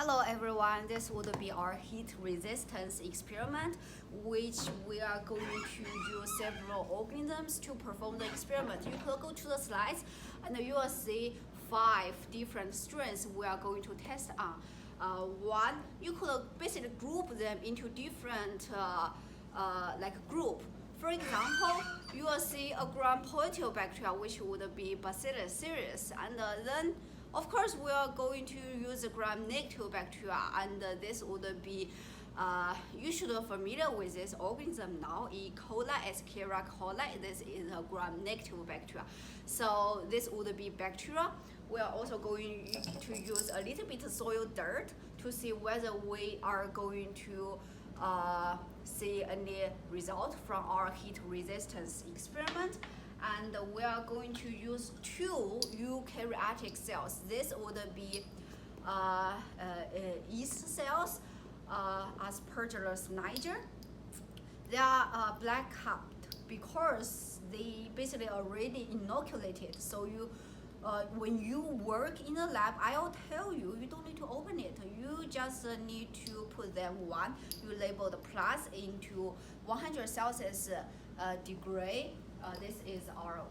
Hello everyone, this would be our heat resistance experiment, which we are going to use several organisms to perform the experiment. You could go to the slides and you will see 5 different strains we are going to test on. One, you could basically group them into different group. For example, you will see a gram-positive bacteria, which would be Bacillus cereus, and then of course, we are going to use the gram-negative bacteria, and this would be, you should be familiar with this organism now, E. coli, Escherichia coli. This is a gram-negative bacteria. So this would be bacteria. We are also going to use a little bit of soil dirt to see whether we are going to see any result from our heat resistance experiment. And we are going to use 2 eukaryotic cells. This would be yeast cells, Aspergillus niger. They are black capped because they basically already inoculated. So you, when you work in the lab, I'll tell you, you don't need to open it. You just need to put them one. You label the plus into 100 Celsius degree. This is our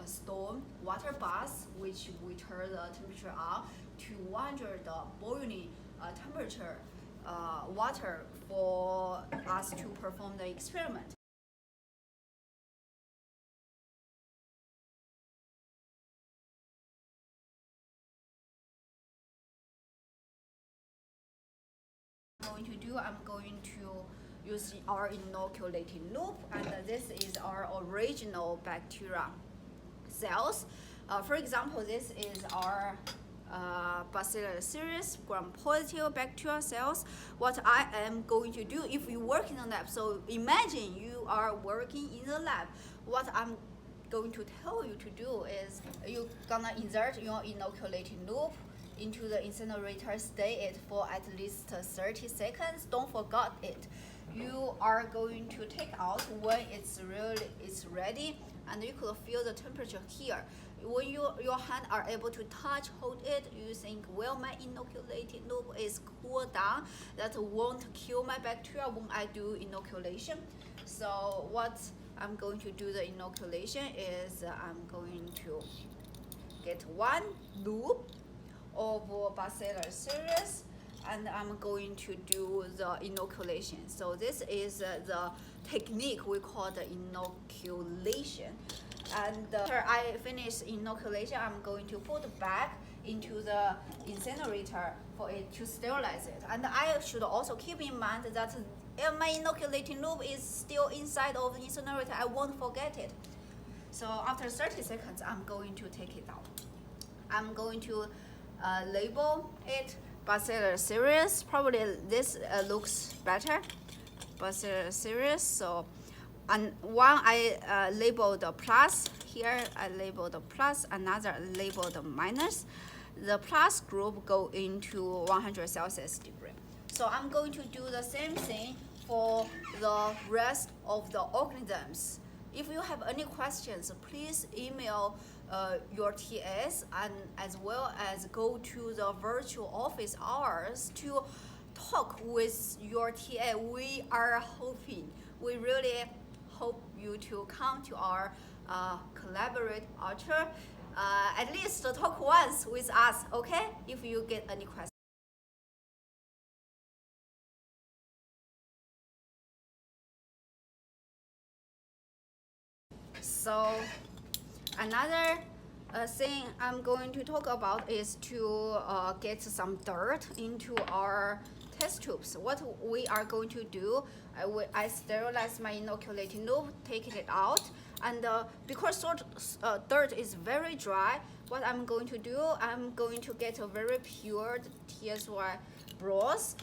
stone water bath, which we turn the temperature on to 100 boiling temperature water for us to perform the experiment. I'm going to use our inoculating loop, and this is our original bacteria cells. For example, this is our Bacillus cereus gram-positive bacteria cells. What I am going to do, if you work in the lab, so imagine you are working in the lab, what I'm going to tell you to do is you're gonna insert your inoculating loop into the incinerator, stay it for at least 30 seconds. Don't forget it. You are going to take out when it's ready, and you could feel the temperature here. When your hand are able to touch, hold it, you think, well, my inoculating loop is cooled down. That won't kill my bacteria when I do inoculation. So what I'm going to do the inoculation is I'm going to get 1 loop of Bacillus cereus, and I'm going to do the inoculation. So this is the technique we call the inoculation. And after I finish inoculation, I'm going to put back into the incinerator for it to sterilize it. And I should also keep in mind that if my inoculating loop is still inside of the incinerator, I won't forget it. So after 30 seconds, I'm going to take it out. I'm going to label it Bacillus cereus. Probably this looks better, Bacillus cereus. So, and one I labeled the plus. Here I labeled the plus. Another labeled the minus. The plus group go into 100 Celsius degree. So I'm going to do the same thing for the rest of the organisms. If you have any questions, please email your TS, and as well as go to the virtual office hours to talk with your TA. We really hope you to come to our collaborate ultra, at least talk once with us, okay? If you get any questions. So another thing I'm going to talk about is to get some dirt into our test tubes. What we are going to do, I sterilize my inoculating loop, take it out, and because dirt is very dry, what I'm going to do, I'm going to get a very pure TSY broth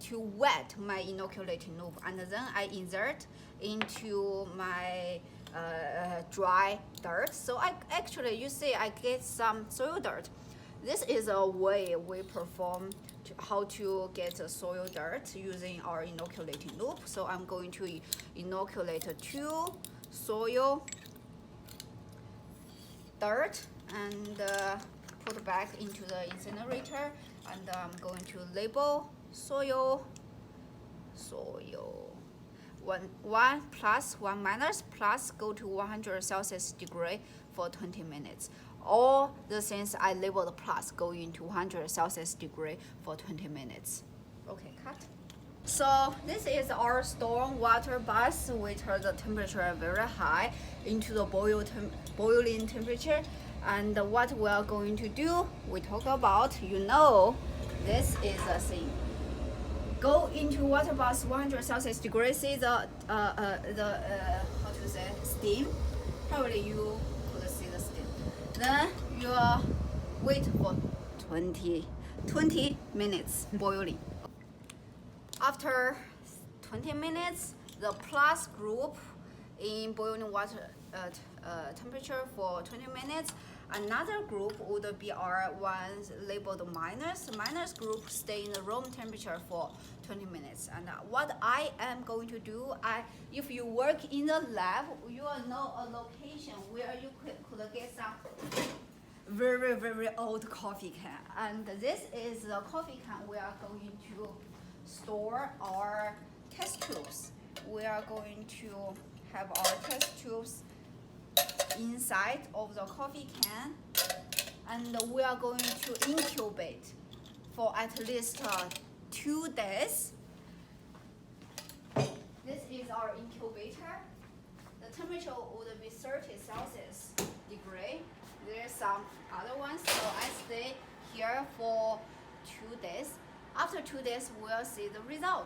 to wet my inoculating loop, and then I insert into my dry dirt. So I actually, you see, I get some soil dirt. This is a way we perform how to get soil dirt using our inoculating loop. So I'm going to inoculate 2 soil dirt and put back into the incinerator, And I'm going to label soil. 1 plus 1 minus plus go to 100 Celsius degree for 20 minutes. All the things I labeled plus go into 100 Celsius degree for 20 minutes. Okay, cut. So this is our storm water bath with the temperature very high into the boiling temperature. And what we are going to do, we talk about, this is a thing. Go into water bath 100 Celsius degree, see the how to say, steam. Probably you could see the steam. Then you wait for 20 minutes boiling. After 20 minutes, the plus group in boiling water temperature for 20 minutes. Another group would be our ones labeled minus. Minus group stay in the room temperature for 20 minutes. And what I am going to do, if you work in the lab, you will know a location where you could get some very, very old coffee can. And this is the coffee can we are going to store our test tubes. We are going to have our test tubes inside of the coffee can, and we are going to incubate for at least 2 days. This is our incubator. The temperature would be 30 Celsius degree. There's some other ones, so I stay here for 2 days. After 2 days, we'll see the result.